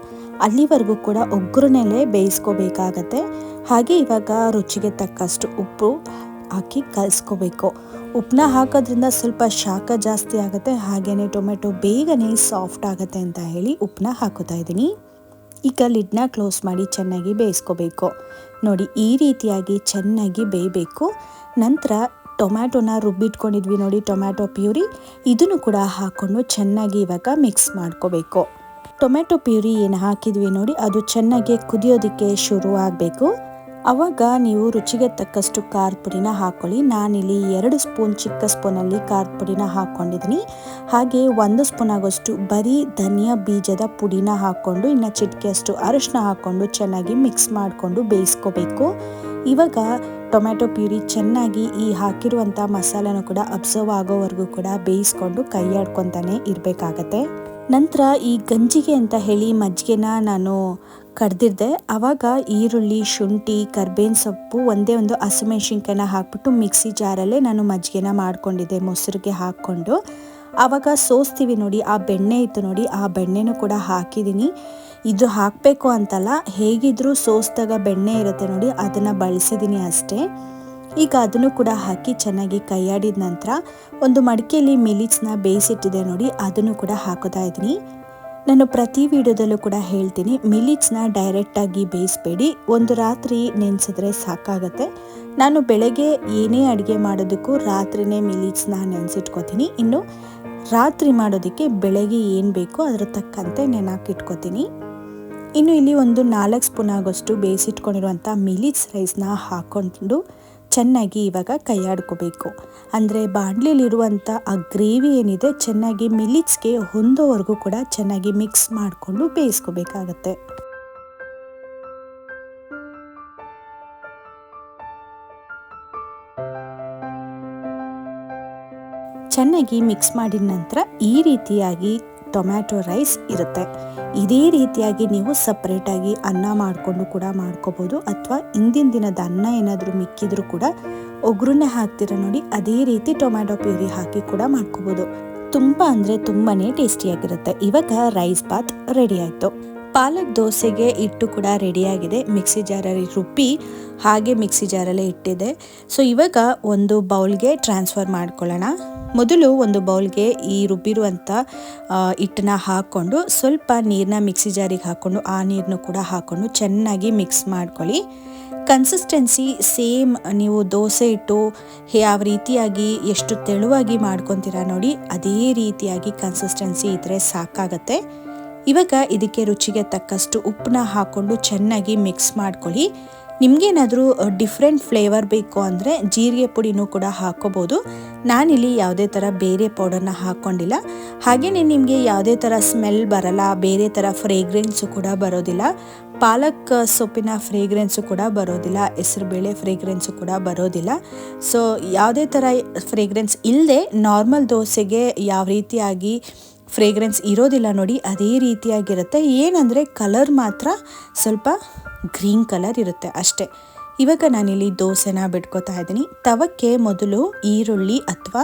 ಅಲ್ಲಿವರೆಗೂ ಕೂಡ ಒಗ್ಗರಣೆಲೇ ಬೇಯಿಸ್ಕೋಬೇಕಾಗತ್ತೆ. ಹಾಗೆ ಇವಾಗ ರುಚಿಗೆ ತಕ್ಕಷ್ಟು ಉಪ್ಪು ಹಾಕಿ ಕಲಿಸ್ಕೋಬೇಕು. ಉಪ್ಪನ್ನ ಹಾಕೋದ್ರಿಂದ ಸ್ವಲ್ಪ ಶಾಖ ಜಾಸ್ತಿ ಆಗುತ್ತೆ, ಹಾಗೆಯೇ ಟೊಮೆಟೊ ಬೇಗನೆ ಸಾಫ್ಟ್ ಆಗುತ್ತೆ ಅಂತ ಹೇಳಿ ಉಪ್ಪನ್ನ ಹಾಕೋತಾ ಇದ್ದೀನಿ. ಈಗ ಲಿಡ್ನ ಕ್ಲೋಸ್ ಮಾಡಿ ಚೆನ್ನಾಗಿ ಬೇಯಿಸ್ಕೋಬೇಕು. ನೋಡಿ, ಈ ರೀತಿಯಾಗಿ ಚೆನ್ನಾಗಿ ಬೇಯಬೇಕು. ನಂತರ ಟೊಮ್ಯಾಟೊನ ರುಬ್ಬಿಟ್ಕೊಂಡಿದ್ವಿ ನೋಡಿ, ಟೊಮ್ಯಾಟೊ ಪ್ಯೂರಿ, ಇದನ್ನು ಕೂಡ ಹಾಕ್ಕೊಂಡು ಚೆನ್ನಾಗಿ ಇವಾಗ ಮಿಕ್ಸ್ ಮಾಡ್ಕೋಬೇಕು. ಟೊಮ್ಯಾಟೊ ಪ್ಯೂರಿ ಏನು ಹಾಕಿದ್ವಿ ನೋಡಿ, ಅದು ಚೆನ್ನಾಗಿ ಕುದಿಯೋದಕ್ಕೆ ಶುರು ಆಗಬೇಕು. ಆವಾಗ ನೀವು ರುಚಿಗೆ ತಕ್ಕಷ್ಟು ಖಾರದ ಪುಡಿನ ಹಾಕ್ಕೊಳ್ಳಿ. ನಾನಿಲ್ಲಿ 2 ಸ್ಪೂನ್ ಚಿಕ್ಕ ಸ್ಪೂನಲ್ಲಿ ಖಾರದ ಪುಡಿನ ಹಾಕ್ಕೊಂಡಿದ್ದೀನಿ. ಹಾಗೆ 1 ಸ್ಪೂನ್ ಆಗೋಷ್ಟು ಬರೀ ಧನಿಯಾ ಬೀಜದ ಪುಡಿನ ಹಾಕ್ಕೊಂಡು, ಇನ್ನು ಚಿಟಿಕೆಯಷ್ಟು ಅರಿಶಿನ ಹಾಕ್ಕೊಂಡು ಚೆನ್ನಾಗಿ ಮಿಕ್ಸ್ ಮಾಡಿಕೊಂಡು ಬೇಯಿಸ್ಕೋಬೇಕು. ಇವಾಗ ಟೊಮ್ಯಾಟೊ ಪ್ಯೂರಿ ಚೆನ್ನಾಗಿ ಈ ಹಾಕಿರುವಂಥ ಮಸಾಲೆನೂ ಕೂಡ ಅಬ್ಸರ್ವ್ ಆಗೋವರೆಗೂ ಕೂಡ ಬೇಯಿಸ್ಕೊಂಡು ಕೈ ಆಡ್ಕೊತಾನೆ ಇರಬೇಕಾಗತ್ತೆ. ನಂತರ ಈ ಗಂಜಿಗೆ ಅಂತ ಹೇಳಿ ಮಜ್ಜಿಗೆನ ನಾನು ಕಡ್ದಿದ್ದೆ. ಆವಾಗ ಈರುಳ್ಳಿ, ಶುಂಠಿ, ಕರ್ಬೇವಿನ ಸೊಪ್ಪು, ಒಂದೇ ಒಂದು ಹಸಿಮೆಣಸಿನ್ಕಾಯಿನ ಹಾಕ್ಬಿಟ್ಟು ಮಿಕ್ಸಿ ಜಾರಲ್ಲೇ ನಾನು ಮಜ್ಜಿಗೆನ ಮಾಡ್ಕೊಂಡಿದ್ದೆ ಮೊಸರಿಗೆ ಹಾಕ್ಕೊಂಡು. ಆವಾಗ ಸೋಸ್ತೀವಿ ನೋಡಿ, ಆ ಬೆಣ್ಣೆ ಇತ್ತು ನೋಡಿ, ಆ ಬೆಣ್ಣೆನೂ ಕೂಡ ಹಾಕಿದ್ದೀನಿ. ಇದು ಹಾಕಬೇಕು ಅಂತಲ್ಲ, ಹೇಗಿದ್ರೂ ಸೋಸಿದಾಗ ಬೆಣ್ಣೆ ಇರುತ್ತೆ ನೋಡಿ, ಅದನ್ನು ಬಳಸಿದ್ದೀನಿ ಅಷ್ಟೇ. ಈಗ ಅದನ್ನು ಕೂಡ ಹಾಕಿ ಚೆನ್ನಾಗಿ ಕೈಯಾಡಿದ ನಂತರ ಒಂದು ಮಡಿಕೆಯಲ್ಲಿ ಮಿಲಿಟ್ಸ್ನ ಬೇಯಿಸಿಟ್ಟಿದೆ ನೋಡಿ, ಅದನ್ನು ಕೂಡ ಹಾಕೋತಾ ಇದ್ದೀನಿ. ನಾನು ಪ್ರತಿ ವಿಡಿಯೋದಲ್ಲೂ ಕೂಡ ಹೇಳ್ತೀನಿ, ಮಿಲಿಟ್ಸ್ನ ಡೈರೆಕ್ಟಾಗಿ ಬೇಯಿಸಬೇಡಿ, ಒಂದು ರಾತ್ರಿ ನೆನೆಸಿದ್ರೆ ಸಾಕಾಗತ್ತೆ. ನಾನು ಬೆಳಗ್ಗೆ ಏನೇ ಅಡುಗೆ ಮಾಡೋದಕ್ಕೂ ರಾತ್ರಿನೇ ಮಿಲಿಟ್ಸ್ನ ನೆನೆಸಿಟ್ಕೋತೀನಿ. ಇನ್ನು ರಾತ್ರಿ ಮಾಡೋದಕ್ಕೆ ಬೆಳಗ್ಗೆ ಏನು ಬೇಕೋ ಅದರ ತಕ್ಕಂತೆ ನೆನಾಕಿಟ್ಕೋತೀನಿ. ಇನ್ನು ಇಲ್ಲಿ ಒಂದು 4 ಸ್ಪೂನ್ ಆಗೋಷ್ಟು ಬೇಯಿಸಿಟ್ಕೊಂಡಿರುವಂಥ ಮಿಲಿಟ್ಸ್ ರೈಸ್ನ ಹಾಕ್ಕೊಂಡು ಚೆನ್ನಾಗಿ ಇವಾಗ ಕೈಯಾಡ್ಕೋಬೇಕು. ಅಂದರೆ ಬಾಣಲಿಲಿರುವಂಥ ಆ ಗ್ರೇವಿ ಏನಿದೆ ಚೆನ್ನಾಗಿ ಮಿಲಿಟ್ಸ್ಗೆ ಹೊಂದೋವರೆಗೂ ಕೂಡ ಚೆನ್ನಾಗಿ ಮಿಕ್ಸ್ ಮಾಡಿಕೊಂಡು ಬೇಯಿಸ್ಕೋಬೇಕಾಗತ್ತೆ. ಚೆನ್ನಾಗಿ ಮಿಕ್ಸ್ ಮಾಡಿದ ನಂತರ ಈ ರೀತಿಯಾಗಿ ಟೊಮ್ಯಾಟೊ ರೈಸ್ ಇರುತ್ತೆ. ಇದೇ ರೀತಿಯಾಗಿ ನೀವು ಸಪ್ರೇಟಾಗಿ ಅನ್ನ ಮಾಡಿಕೊಂಡು ಕೂಡ ಮಾಡ್ಕೋಬೋದು, ಅಥವಾ ಹಿಂದಿನ ದಿನದ ಅನ್ನ ಏನಾದರೂ ಮಿಕ್ಕಿದ್ರೂ ಕೂಡ ಒಗ್ಗರಣೆ ಹಾಕ್ತೀರ ನೋಡಿ, ಅದೇ ರೀತಿ ಟೊಮ್ಯಾಟೊ ಪ್ಯೂರಿ ಹಾಕಿ ಕೂಡ ಮಾಡ್ಕೋಬೋದು. ತುಂಬ ಅಂದರೆ ತುಂಬಾ ಟೇಸ್ಟಿಯಾಗಿರುತ್ತೆ. ಇವಾಗ ರೈಸ್ ಬಾತ್ ರೆಡಿ ಆಯಿತು. ಪಾಲಕ್ ದೋಸೆಗೆ ಹಿಟ್ಟು ಕೂಡ ರೆಡಿಯಾಗಿದೆ. ಮಿಕ್ಸಿ ಜಾರಲ್ಲಿ ರುಬ್ಬಿ ಹಾಗೆ ಮಿಕ್ಸಿ ಜಾರಲ್ಲೇ ಇಟ್ಟಿದೆ. ಸೊ ಇವಾಗ ಒಂದು ಬೌಲ್ಗೆ ಟ್ರಾನ್ಸ್ಫರ್ ಮಾಡ್ಕೊಳ್ಳೋಣ. ಮೊದಲು ಒಂದು ಬೌಲ್ಗೆ ಈ ರುಬ್ಬಿರುವಂಥ ಹಿಟ್ಟನ್ನ ಹಾಕ್ಕೊಂಡು ಸ್ವಲ್ಪ ನೀರನ್ನ ಮಿಕ್ಸಿ ಜಾರಿಗೆ ಹಾಕ್ಕೊಂಡು ಆ ನೀರನ್ನು ಕೂಡ ಹಾಕ್ಕೊಂಡು ಚೆನ್ನಾಗಿ ಮಿಕ್ಸ್ ಮಾಡ್ಕೊಳ್ಳಿ. ಕನ್ಸಿಸ್ಟೆನ್ಸಿ ಸೇಮ್ ನೀವು ದೋಸೆ ಹಿಟ್ಟು ಯಾವ ರೀತಿಯಾಗಿ ಎಷ್ಟು ತೆಳುವಾಗಿ ಮಾಡ್ಕೊತೀರಾ ನೋಡಿ, ಅದೇ ರೀತಿಯಾಗಿ ಕನ್ಸಿಸ್ಟೆನ್ಸಿ ಇದ್ದರೆ ಸಾಕಾಗತ್ತೆ. ಇವಾಗ ಇದಕ್ಕೆ ರುಚಿಗೆ ತಕ್ಕಷ್ಟು ಉಪ್ಪನ್ನ ಹಾಕ್ಕೊಂಡು ಚೆನ್ನಾಗಿ ಮಿಕ್ಸ್ ಮಾಡ್ಕೊಳ್ಳಿ. ನಿಮಗೇನಾದರೂ ಡಿಫ್ರೆಂಟ್ ಫ್ಲೇವರ್ ಬೇಕು ಅಂದರೆ ಜೀರಿಗೆ ಪುಡಿನೂ ಕೂಡ ಹಾಕ್ಕೋಬೋದು. ನಾನಿಲ್ಲಿ ಯಾವುದೇ ಥರ ಬೇರೆ ಪೌಡರ್ನ ಹಾಕ್ಕೊಂಡಿಲ್ಲ. ಹಾಗೆಯೇ ನಿಮಗೆ ಯಾವುದೇ ಥರ ಸ್ಮೆಲ್ ಬರಲ್ಲ, ಬೇರೆ ಥರ ಫ್ರೇಗ್ರೆನ್ಸು ಕೂಡ ಬರೋದಿಲ್ಲ. ಪಾಲಕ್ ಸೊಪ್ಪಿನ ಫ್ರೇಗ್ರೆನ್ಸು ಕೂಡ ಬರೋದಿಲ್ಲ, ಹೆಸರುಬೇಳೆ ಫ್ರೇಗ್ರೆನ್ಸು ಕೂಡ ಬರೋದಿಲ್ಲ. ಸೊ ಯಾವುದೇ ಥರ ಫ್ರೇಗ್ರೆನ್ಸ್ ಇಲ್ಲದೆ ನಾರ್ಮಲ್ ದೋಸೆಗೆ ಯಾವ ರೀತಿಯಾಗಿ ಫ್ರೇಗ್ರೆನ್ಸ್ ಇರೋದಿಲ್ಲ ನೋಡಿ, ಅದೇ ರೀತಿಯಾಗಿರುತ್ತೆ. ಏನಂದರೆ ಕಲರ್ ಮಾತ್ರ ಸ್ವಲ್ಪ ಗ್ರೀನ್ ಕಲರ್ ಇರುತ್ತೆ ಅಷ್ಟೇ. ಇವಾಗ ನಾನಿಲ್ಲಿ ದೋಸೆನ ಬಿಟ್ಕೋತಾ ಇದ್ದೀನಿ. ತವಕ್ಕೆ ಮೊದಲು ಈರುಳ್ಳಿ ಅಥವಾ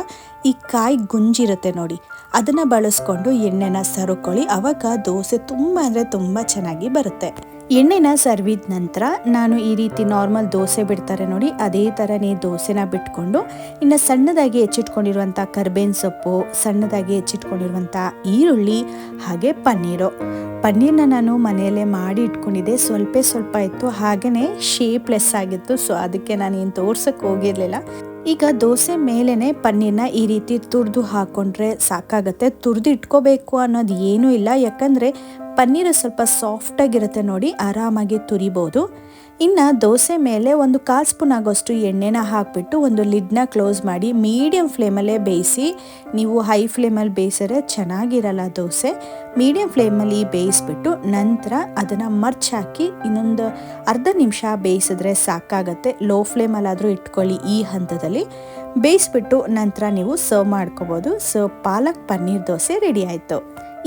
ಈ ಕಾಯಿ ಗುಂಜಿರುತ್ತೆ ನೋಡಿ, ಅದನ್ನು ಬಳಸ್ಕೊಂಡು ಎಣ್ಣೆನ ಸರುಕೊಳ್ಳಿ. ಆವಾಗ ದೋಸೆ ತುಂಬ ಅಂದರೆ ತುಂಬ ಚೆನ್ನಾಗಿ ಬರುತ್ತೆ. ಎಣ್ಣೆನ ಸರ್ವಿದ ನಂತರ ನಾನು ಈ ರೀತಿ ನಾರ್ಮಲ್ ದೋಸೆ ಬಿಡ್ತಾರೆ ನೋಡಿ, ಅದೇ ಥರನೇ ದೋಸೆನ ಬಿಟ್ಕೊಂಡು ಇನ್ನು ಸಣ್ಣದಾಗಿ ಹೆಚ್ಚಿಟ್ಕೊಂಡಿರುವಂಥ ಕರ್ಬೇವಿನ ಸೊಪ್ಪು, ಸಣ್ಣದಾಗಿ ಹೆಚ್ಚಿಟ್ಕೊಂಡಿರುವಂಥ ಈರುಳ್ಳಿ, ಹಾಗೆ ಪನ್ನೀರ್ನ ನಾನು ಮನೆಯಲ್ಲೇ ಮಾಡಿ ಇಟ್ಕೊಂಡಿದ್ದೆ. ಸ್ವಲ್ಪ ಇತ್ತು, ಹಾಗೆಯೇ ಶೇಪ್ಲೆಸ್ ಆಗಿತ್ತು. ಸೊ ಅದಕ್ಕೆ ನಾನು ಏನು ತೋರ್ಸಕ್ಕೆ ಹೋಗಿರಲಿಲ್ಲ. ಈಗ ದೋಸೆ ಮೇಲೇ ಪನ್ನೀರ್ನ ಈ ರೀತಿ ತುರಿದು ಹಾಕ್ಕೊಂಡ್ರೆ ಸಾಕಾಗತ್ತೆ. ತುರಿದು ಇಟ್ಕೋಬೇಕು ಅನ್ನೋದು ಏನೂ ಇಲ್ಲ, ಯಾಕಂದರೆ ಪನ್ನೀರು ಸ್ವಲ್ಪ ಸಾಫ್ಟಾಗಿರುತ್ತೆ ನೋಡಿ, ಆರಾಮಾಗಿ ತುರಿಬೋದು. ಇನ್ನು ದೋಸೆ ಮೇಲೆ ಒಂದು 1/4 ಸ್ಪೂನ್ ಆಗೋಷ್ಟು ಎಣ್ಣೆನ ಹಾಕಿಬಿಟ್ಟು ಒಂದು ಲಿಡ್ನ ಕ್ಲೋಸ್ ಮಾಡಿ ಮೀಡಿಯಮ್ ಫ್ಲೇಮಲ್ಲೇ ಬೇಯಿಸಿ. ನೀವು ಹೈ ಫ್ಲೇಮಲ್ಲಿ ಬೇಯಿಸಿದ್ರೆ ಚೆನ್ನಾಗಿರಲ್ಲ ದೋಸೆ. ಮೀಡಿಯಮ್ ಫ್ಲೇಮಲ್ಲಿ ಬೇಯಿಸ್ಬಿಟ್ಟು ನಂತರ ಅದನ್ನು ಮರ್ಚ್ ಹಾಕಿ ಇನ್ನೊಂದು ಅರ್ಧ ನಿಮಿಷ ಬೇಯಿಸಿದ್ರೆ ಸಾಕಾಗತ್ತೆ. ಲೋ ಫ್ಲೇಮಲ್ಲಾದರೂ ಇಟ್ಕೊಳ್ಳಿ. ಈ ಹಂತದಲ್ಲಿ ಬೇಯಿಸ್ಬಿಟ್ಟು ನಂತರ ನೀವು ಸರ್ವ್ ಮಾಡ್ಕೋಬೋದು. ಸೊ ಪಾಲಕ್ ಪನ್ನೀರ್ ದೋಸೆ ರೆಡಿ ಆಯಿತು.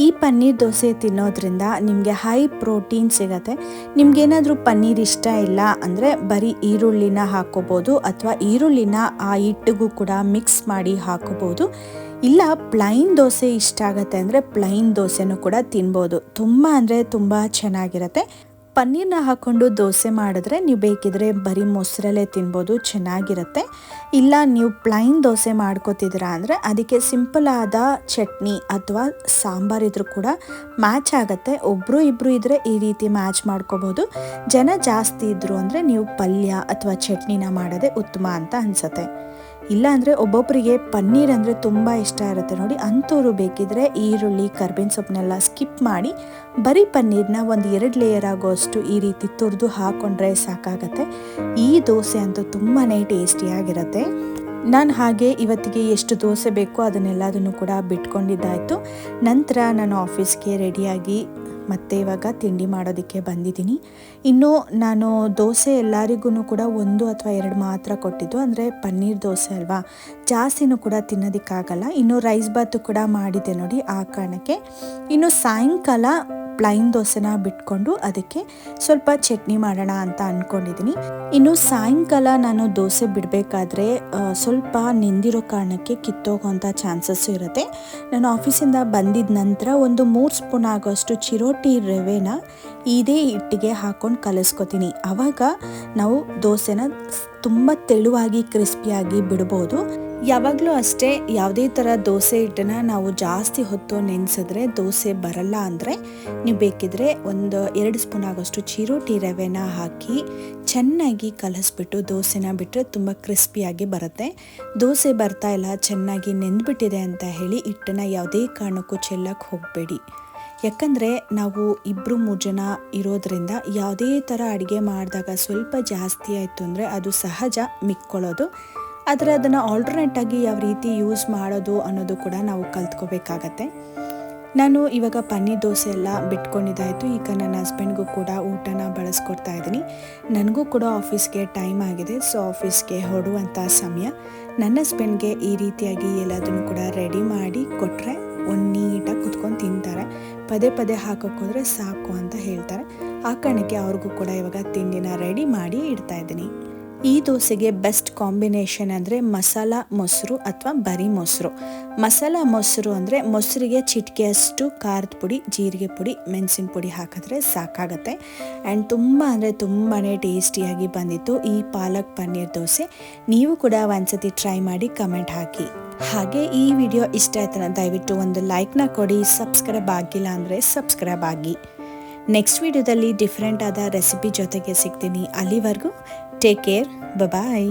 ಈ ಪನ್ನೀರ್ ದೋಸೆ ತಿನ್ನೋದ್ರಿಂದ ನಿಮಗೆ ಹೈ ಪ್ರೋಟೀನ್ ಸಿಗುತ್ತೆ. ನಿಮಗೇನಾದರೂ ಪನ್ನೀರ್ ಇಷ್ಟ ಇಲ್ಲ ಅಂದರೆ ಬರೀ ಈರುಳ್ಳಿನ ಹಾಕೋಬೋದು, ಅಥವಾ ಈರುಳ್ಳಿನ ಆ ಹಿಟ್ಟಿಗೂ ಕೂಡ ಮಿಕ್ಸ್ ಮಾಡಿ ಹಾಕೋಬೋದು. ಇಲ್ಲ ಪ್ಲೈನ್ ದೋಸೆ ಇಷ್ಟ ಆಗುತ್ತೆ ಅಂದರೆ ಪ್ಲೈನ್ ದೋಸೆನೂ ಕೂಡ ತಿನ್ಬೋದು. ತುಂಬ ಅಂದರೆ ತುಂಬ ಚೆನ್ನಾಗಿರುತ್ತೆ. ಪನ್ನೀರ್ನ ಹಾಕ್ಕೊಂಡು ದೋಸೆ ಮಾಡಿದ್ರೆ ನೀವು ಬೇಕಿದ್ರೆ ಬರೀ ಮೊಸರಲ್ಲೇ ತಿನ್ಬೋದು, ಚೆನ್ನಾಗಿರುತ್ತೆ. ಇಲ್ಲ ನೀವು ಪ್ಲೈನ್ ದೋಸೆ ಮಾಡ್ಕೋತಿದ್ದೀರಾ ಅಂದರೆ ಅದಕ್ಕೆ ಸಿಂಪಲ್ ಆದ ಚಟ್ನಿ ಅಥವಾ ಸಾಂಬಾರಿದ್ರೂ ಕೂಡ ಮ್ಯಾಚ್ ಆಗುತ್ತೆ. ಒಬ್ಬರು ಇಬ್ಬರು ಇದ್ದರೆ ಈ ರೀತಿ ಮ್ಯಾಚ್ ಮಾಡ್ಕೋಬೋದು. ಜನ ಜಾಸ್ತಿ ಇದ್ದರು ಅಂದರೆ ನೀವು ಪಲ್ಯ ಅಥವಾ ಚಟ್ನಿನ ಮಾಡೋದೇ ಉತ್ತಮ ಅಂತ ಅನಿಸುತ್ತೆ. ಇಲ್ಲ ಅಂದರೆ ಒಬ್ಬೊಬ್ಬರಿಗೆ ಪನ್ನೀರ್ ಅಂದರೆ ತುಂಬ ಇಷ್ಟ ಇರುತ್ತೆ ನೋಡಿ, ಅಂಥವ್ರು ಬೇಕಿದ್ರೆ ಈರುಳ್ಳಿ ಕರ್ಬೇವಿನ ಸೊಪ್ಪನ್ನೆಲ್ಲ ಸ್ಕಿಪ್ ಮಾಡಿ ಬರೀ ಪನ್ನೀರ್ನ ಒಂದು 2 ಲೇಯರ್ ಆಗೋಷ್ಟು ಈ ರೀತಿ ತುರಿದು ಹಾಕ್ಕೊಂಡ್ರೆ ಸಾಕಾಗತ್ತೆ. ಈ ದೋಸೆ ಅಂತೂ ತುಂಬಾ ಟೇಸ್ಟಿಯಾಗಿರುತ್ತೆ. ನಾನು ಹಾಗೆ ಇವತ್ತಿಗೆ ಎಷ್ಟು ದೋಸೆ ಬೇಕೋ ಅದನ್ನೆಲ್ಲದನ್ನು ಕೂಡ ಬಿಟ್ಕೊಂಡಿದ್ದಾಯಿತು. ನಂತರ ನಾನು ಆಫೀಸ್ಗೆ ರೆಡಿಯಾಗಿ ಮತ್ತು ಇವಾಗ ತಿಂಡಿ ಮಾಡೋದಕ್ಕೆ ಬಂದಿದ್ದೀನಿ. ಇನ್ನು ನಾನು ದೋಸೆ ಎಲ್ಲರಿಗೂ ಕೂಡ 1 ಅಥವಾ 2 ಮಾತ್ರ ಕೊಟ್ಟಿದ್ದು, ಅಂದರೆ ಪನ್ನೀರ್ ದೋಸೆ ಅಲ್ವಾ, ಜಾಸ್ತಿನೂ ಕೂಡ ತಿನ್ನೋದಕ್ಕಾಗಲ್ಲ. ಇನ್ನು ರೈಸ್ ಬಾತು ಕೂಡ ಮಾಡಿದ್ದೆ ನೋಡಿ, ಆ ಕಾರಣಕ್ಕೆ. ಇನ್ನು ಸಾಯಂಕಾಲ ಪ್ಲೈನ್ ದೋಸೆನ ಬಿಟ್ಕೊಂಡು ಅದಕ್ಕೆ ಸ್ವಲ್ಪ ಚಟ್ನಿ ಮಾಡೋಣ ಅಂತ ಅಂದ್ಕೊಂಡಿದ್ದೀನಿ. ಇನ್ನು ಸಾಯಂಕಾಲ ನಾನು ದೋಸೆ ಬಿಡಬೇಕಾದ್ರೆ ಸ್ವಲ್ಪ ನೆಂದಿರೋ ಕಾರಣಕ್ಕೆ ಕಿತ್ತೋಗೋಂಥ ಚಾನ್ಸಸ್ಸು ಇರುತ್ತೆ. ನಾನು ಆಫೀಸಿಂದ ಬಂದಿದ್ದ ನಂತರ ಒಂದು 3 ಸ್ಪೂನ್ ಆಗೋಷ್ಟು ಚಿರೋಟಿ ರವೆನ ಇದೇ ಹಿಟ್ಟಿಗೆ ಹಾಕ್ಕೊಂಡು ಕಲಿಸ್ಕೊತೀನಿ. ಆವಾಗ ನಾವು ದೋಸೆನ ತುಂಬ ತೆಳುವಾಗಿ ಕ್ರಿಸ್ಪಿಯಾಗಿ ಬಿಡ್ಬೋದು. ಯಾವಾಗಲೂ ಅಷ್ಟೇ, ಯಾವುದೇ ಥರ ದೋಸೆ ಹಿಟ್ಟನ್ನು ನಾವು ಜಾಸ್ತಿ ಹೊತ್ತು ನೆನೆಸಿದ್ರೆ ದೋಸೆ ಬರಲ್ಲ ಅಂದರೆ ನೀವು ಬೇಕಿದ್ರೆ ಒಂದು 2 ಸ್ಪೂನ್ ಆಗೋಷ್ಟು ಚಿರೋಟಿ ರವೆನ ಹಾಕಿ ಚೆನ್ನಾಗಿ ಕಲಿಸ್ಬಿಟ್ಟು ದೋಸೆನ ಬಿಟ್ಟರೆ ತುಂಬ ಕ್ರಿಸ್ಪಿಯಾಗಿ ಬರುತ್ತೆ. ದೋಸೆ ಬರ್ತಾ ಇಲ್ಲ, ಚೆನ್ನಾಗಿ ನೆಂದ್ಬಿಟ್ಟಿದೆ ಅಂತ ಹೇಳಿ ಹಿಟ್ಟನ್ನು ಯಾವುದೇ ಕಾರಣಕ್ಕೂ ಚೆಲ್ಲಕ್ಕೆ ಹೋಗಬೇಡಿ. ಯಾಕಂದರೆ ನಾವು 2-3 ಜನ ಇರೋದ್ರಿಂದ ಯಾವುದೇ ಥರ ಅಡುಗೆ ಮಾಡಿದಾಗ ಸ್ವಲ್ಪ ಜಾಸ್ತಿ ಆಯಿತು ಅಂದರೆ ಅದು ಸಹಜ ಮಿಕ್ಕೊಳ್ಳೋದು. ಆದರೆ ಅದನ್ನು ಆಲ್ಟರ್ನೇಟಾಗಿ ಯಾವ ರೀತಿ ಯೂಸ್ ಮಾಡೋದು ಅನ್ನೋದು ಕೂಡ ನಾವು ಕಲ್ತ್ಕೋಬೇಕಾಗತ್ತೆ. ನಾನು ಇವಾಗ ಪನ್ನೀರ್ ದೋಸೆ ಎಲ್ಲ ಬಿಟ್ಕೊಂಡಿದ್ದಾಯಿತು. ಈಗ ನನ್ನ ಹಸ್ಬೆಂಡ್ಗೂ ಕೂಡ ಊಟನ ಬಳಸ್ಕೊಡ್ತಾ ಇದ್ದೀನಿ. ನನಗೂ ಕೂಡ ಆಫೀಸ್ಗೆ ಟೈಮ್ ಆಗಿದೆ. ಸೊ ಆಫೀಸ್ಗೆ ಹೊರಡುವಂಥ ಸಮಯ. ನನ್ನ ಹಸ್ಬೆಂಡ್ಗೆ ಈ ರೀತಿಯಾಗಿ ಎಲ್ಲದನ್ನು ಕೂಡ ರೆಡಿ ಮಾಡಿ ಕೊಟ್ಟರೆ ಒಂದು ನೀಟಾಗಿ ಕುತ್ಕೊಂಡು ತಿಂತಾರೆ. ಪದೇ ಪದೇ ಹಾಕೋಕ್ಕೋದ್ರೆ ಸಾಕು ಅಂತ ಹೇಳ್ತಾರೆ. ಆ ಕಾರಣಕ್ಕೆ ಅವ್ರಿಗೂ ಕೂಡ ಇವಾಗ ತಿಂಡಿನ ರೆಡಿ ಮಾಡಿ ಇಡ್ತಾಯಿದ್ದೀನಿ. ಈ ದೋಸೆಗೆ ಬೆಸ್ಟ್ ಕಾಂಬಿನೇಷನ್ ಅಂದರೆ ಮಸಾಲ ಮೊಸರು ಅಥವಾ ಬರೀ ಮೊಸರು. ಮಸಾಲ ಮೊಸರು ಅಂದರೆ ಮೊಸರಿಗೆ ಚಿಟಿಕೆಯಷ್ಟು ಖಾರದ ಪುಡಿ, ಜೀರಿಗೆ ಪುಡಿ, ಮೆಣಸಿನ ಪುಡಿ ಹಾಕಿದ್ರೆ ಸಾಕಾಗತ್ತೆ. ಆ್ಯಂಡ್ ತುಂಬ ಅಂದರೆ ತುಂಬಾ ಟೇಸ್ಟಿಯಾಗಿ ಬಂದಿತ್ತು ಈ ಪಾಲಕ್ ಪನ್ನೀರ್ ದೋಸೆ. ನೀವು ಕೂಡ ಒಂದ್ಸತಿ ಟ್ರೈ ಮಾಡಿ ಕಮೆಂಟ್ ಹಾಕಿ. ಹಾಗೆ ಈ ವಿಡಿಯೋ ಇಷ್ಟ ಆಯ್ತನ ದಯವಿಟ್ಟು ಒಂದು ಲೈಕ್ನ ಕೊಡಿ. ಸಬ್ಸ್ಕ್ರೈಬ್ ಆಗಿಲ್ಲ ಅಂದರೆ ಸಬ್ಸ್ಕ್ರೈಬ್ ಆಗಿ. ನೆಕ್ಸ್ಟ್ ವಿಡಿಯೋದಲ್ಲಿ ಡಿಫ್ರೆಂಟ್ ಆದ ರೆಸಿಪಿ ಜೊತೆಗೆ ಸಿಗ್ತೀನಿ. ಅಲ್ಲಿವರೆಗೂ ಟೇಕ್ ಕೇರ್, ಬಾಯ್.